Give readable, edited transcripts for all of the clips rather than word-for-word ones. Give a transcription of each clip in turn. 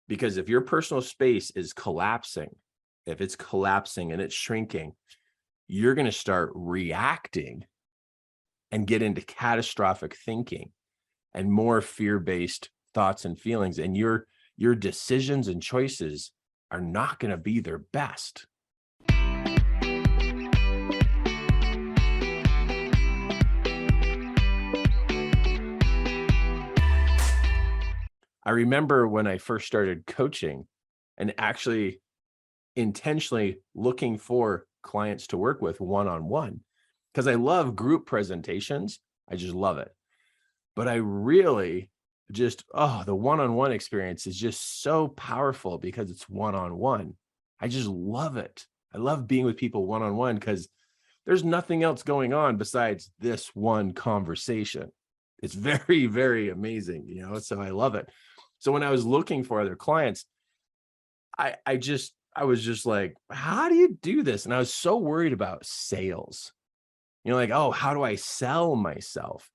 Because if your personal space is collapsing, if it's collapsing and it's shrinking, you're going to start reacting and get into catastrophic thinking and more fear-based thoughts and feelings. And your decisions and choices are not going to be their best. I remember when I first started coaching and actually intentionally looking for clients to work with one-on-one, because I love group presentations. I just love it. But I really just, the one-on-one experience is just so powerful because it's one-on-one. I just love it. I love being with people one-on-one because there's nothing else going on besides this one conversation. It's very, very amazing, so I love it. So when I was looking for other clients, I was just like, how do you do this? And I was so worried about sales, like, how do I sell myself?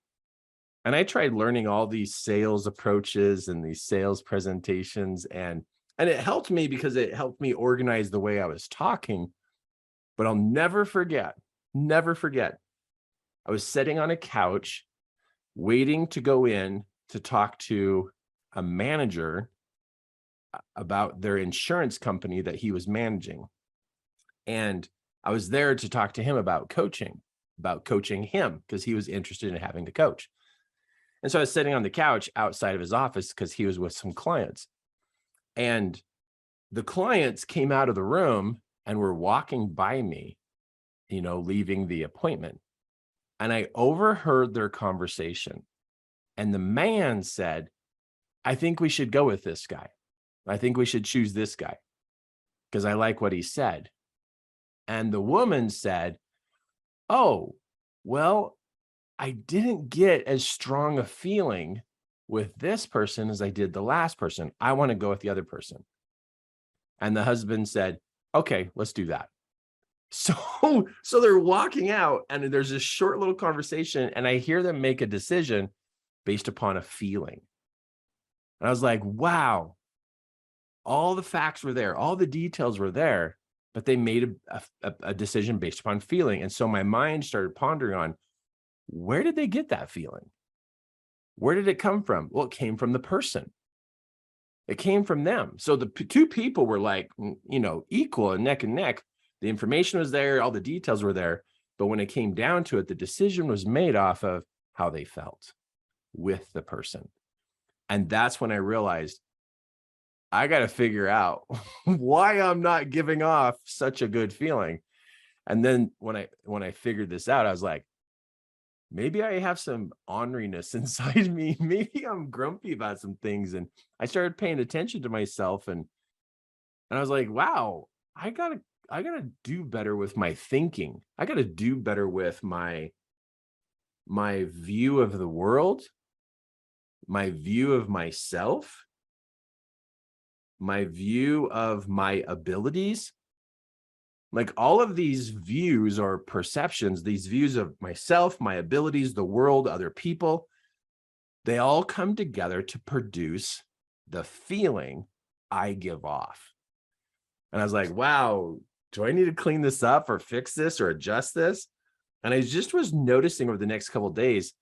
And I tried learning all these sales approaches and these sales presentations, and it helped me because it helped me organize the way I was talking. But I'll never forget. I was sitting on a couch waiting to go in to talk to a manager about their insurance company that he was managing. And I was there to talk to him about coaching him because he was interested in having to coach. And so I was sitting on the couch outside of his office because he was with some clients. And the clients came out of the room and were walking by me, leaving the appointment. And I overheard their conversation. And the man said, I think we should go with this guy. I think we should choose this guy because I like what he said. And the woman said, oh, well, I didn't get as strong a feeling with this person as I did the last person. I want to go with the other person. And the husband said, okay, let's do that. So they're walking out and there's this short little conversation and I hear them make a decision based upon a feeling. And I was like, wow, all the facts were there. All the details were there, but they made a decision based upon feeling. And so my mind started pondering on, where did they get that feeling? Where did it come from? Well, it came from the person. It came from them. So the two people were like, equal and neck. The information was there. All the details were there. But when it came down to it, the decision was made off of how they felt with the person. And that's when I realized I got to figure out why I'm not giving off such a good feeling. And then when I figured this out, I was like, maybe I have some orneriness inside me. Maybe I'm grumpy about some things. And I started paying attention to myself and I was like, wow, I gotta do better with my thinking. I got to do better with my view of the world, my view of myself, my view of my abilities. Like all of these views or perceptions, these views of myself, my abilities, the world, other people, they all come together to produce the feeling I give off. And I was like, wow, do I need to clean this up or fix this or adjust this? And I just was noticing over the next couple of days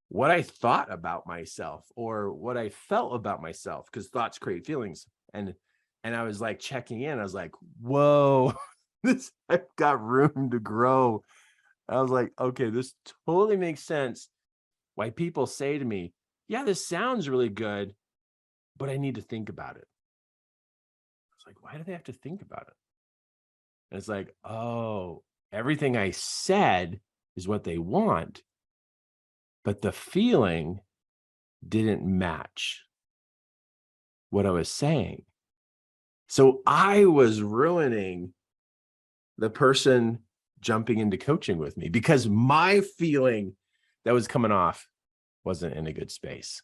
what I thought about myself or what I felt about myself, because thoughts create feelings. And I was like checking in. I was like, whoa, I've got room to grow. I was like, okay, this totally makes sense why people say to me, yeah, this sounds really good, but I need to think about it. I was like, why do they have to think about it? And it's like, oh, everything I said is what they want, but the feeling didn't match what I was saying. So I was ruining the person jumping into coaching with me because my feeling that was coming off wasn't in a good space.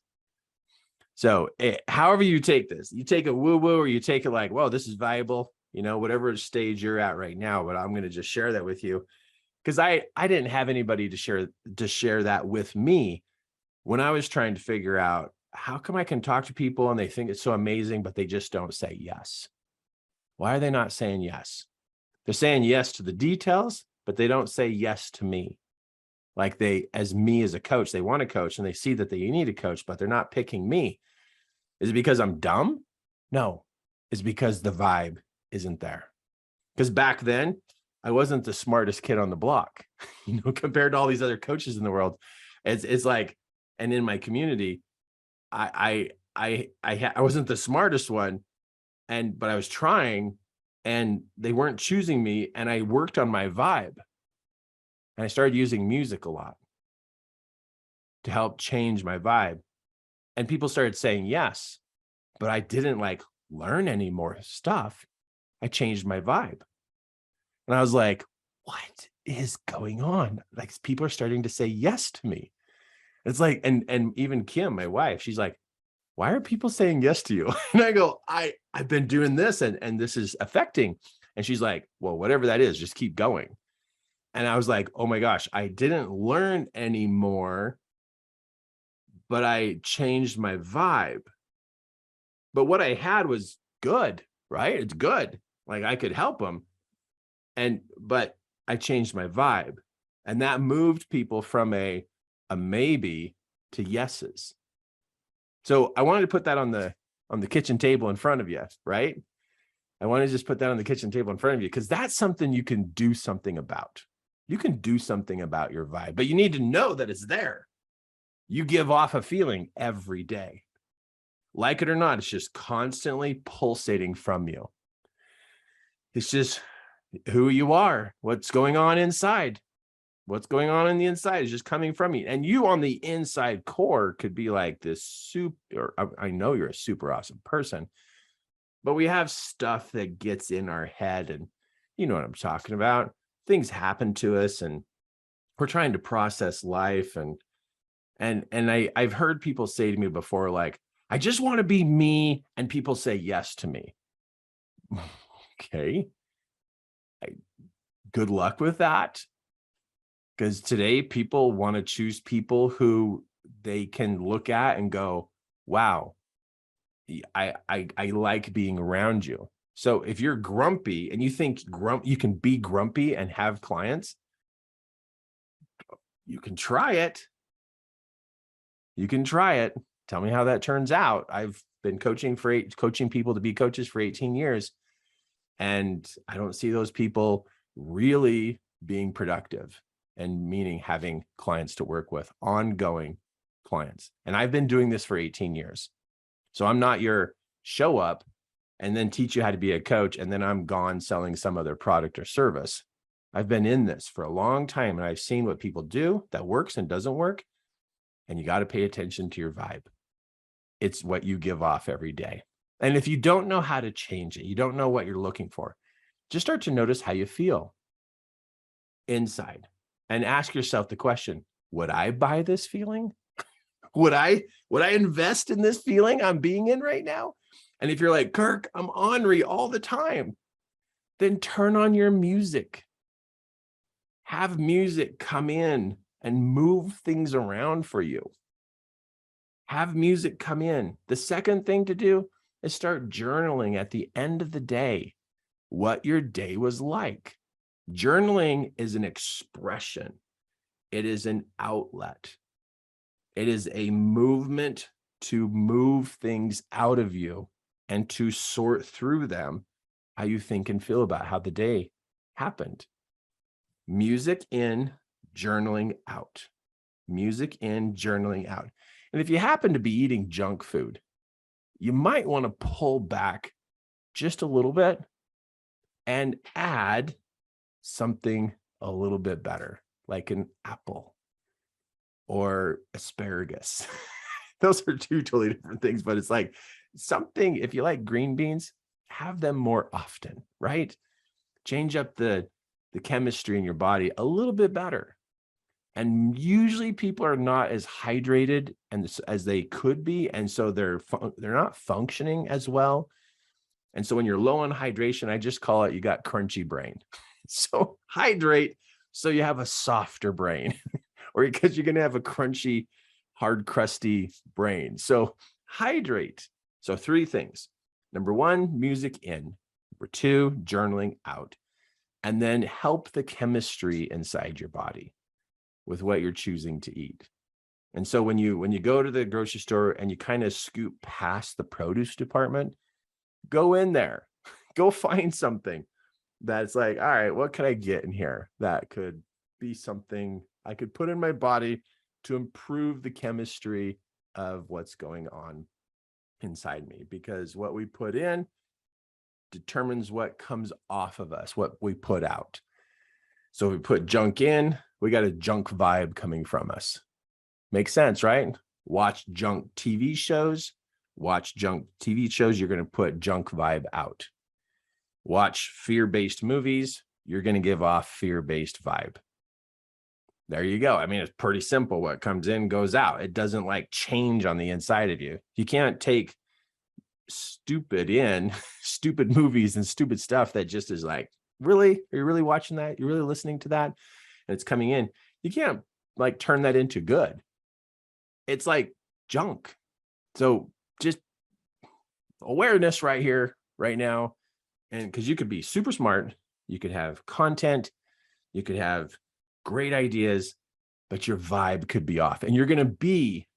So however you take this, you take it woo-woo or you take it like, well, this is valuable, whatever stage you're at right now, but I'm going to just share that with you because I didn't have anybody to share that with me when I was trying to figure out how come I can talk to people and they think it's so amazing, but they just don't say yes? Why are they not saying yes? They're saying yes to the details, but they don't say yes to me. Like as me as a coach, they want to coach and they see that they need a coach, but they're not picking me. Is it because I'm dumb? No, it's because the vibe isn't there. Because back then, I wasn't the smartest kid on the block, compared to all these other coaches in the world. It's like, and in my community, I wasn't the smartest one, but I was trying, and they weren't choosing me, and I worked on my vibe, and I started using music a lot to help change my vibe, and people started saying yes, but I didn't learn any more stuff. I changed my vibe, and I was like, what is going on? Like, people are starting to say yes to me. It's like, and even Kim, my wife, she's like, why are people saying yes to you? And I go, I've been doing this and this is affecting. And she's like, well, whatever that is, just keep going. And I was like, oh my gosh, I didn't learn anymore, but I changed my vibe. But what I had was good, right? It's good. Like, I could help them. But I changed my vibe, and that moved people from a maybe to yeses. So I wanted to put that on the kitchen table in front of you, right? I want to just put that on the kitchen table in front of you, because that's something you can do something about. You can do something about your vibe, but you need to know that it's there. You give off a feeling every day. Like it or not, it's just constantly pulsating from you. It's just who you are, what's going on inside. What's going on in the inside is just coming from you. And you on the inside core could be like this super, I know you're a super awesome person, but we have stuff that gets in our head, and you know what I'm talking about. Things happen to us and we're trying to process life. And I've heard people say to me before, like, I just want to be me. And people say yes to me. Okay. Good luck with that. Because today people want to choose people who they can look at and go, wow, I like being around you. So if you're grumpy and you think you can be grumpy and have clients, you can try it. You can try it. Tell me how that turns out. I've been coaching people to be coaches for 18 years. And I don't see those people really being productive, and meaning having clients to work with, ongoing clients. And I've been doing this for 18 years. So I'm not your show up and then teach you how to be a coach, and then I'm gone selling some other product or service. I've been in this for a long time, and I've seen what people do that works and doesn't work. And you got to pay attention to your vibe. It's what you give off every day. And if you don't know how to change it, you don't know what you're looking for, just start to notice how you feel inside. And ask yourself the question, would I buy this feeling? Would I invest in this feeling I'm being in right now? And if you're like, Kirk, I'm ornery all the time, then turn on your music. Have music come in and move things around for you. Have music come in. The second thing to do is start journaling at the end of the day what your day was like. Journaling is an expression. It is an outlet. It is a movement to move things out of you and to sort through them, how you think and feel about how the day happened. Music in, journaling out. Music in, journaling out. And if you happen to be eating junk food, you might want to pull back just a little bit and add something a little bit better, like an apple or asparagus. Those are two totally different things, but it's like something, if you like green beans, have them more often, right? Change up the chemistry in your body a little bit better. And usually people are not as hydrated as they could be. And so they're not functioning as well. And so when you're low on hydration, I just call it, you got crunchy brain. So hydrate so you have a softer brain, or because you're going to have a crunchy, hard, crusty brain. So hydrate. So 3 things. Number 1, music in. Number 2, journaling out. And then help the chemistry inside your body with what you're choosing to eat. And so when you go to the grocery store and you kind of scoop past the produce department, go in there, go find something that's like, all right, what can I get in here that could be something I could put in my body to improve the chemistry of what's going on inside me? Because what we put in determines what comes off of us, what we put out. So if we put junk in, we got a junk vibe coming from us. Makes sense, right? Watch junk TV shows. Watch junk TV shows, you're going to put junk vibe out. Watch fear-based movies, you're going to give off fear-based vibe. There you go. I mean, it's pretty simple. What comes in goes out. It doesn't like change on the inside of you. You can't take stupid movies and stupid stuff that just is like, really? Are you really watching that? You're really listening to that? And it's coming in. You can't like turn that into good. It's like junk. So just awareness right here, right now. And because you could be super smart, you could have content, you could have great ideas, but your vibe could be off. And you're going to be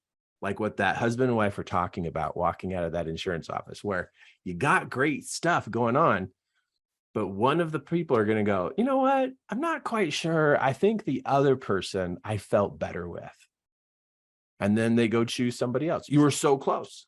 like what that husband and wife were talking about walking out of that insurance office, where you got great stuff going on, but one of the people are going to go, you know what? I'm not quite sure. I think the other person I felt better with. And then they go choose somebody else. You were so close.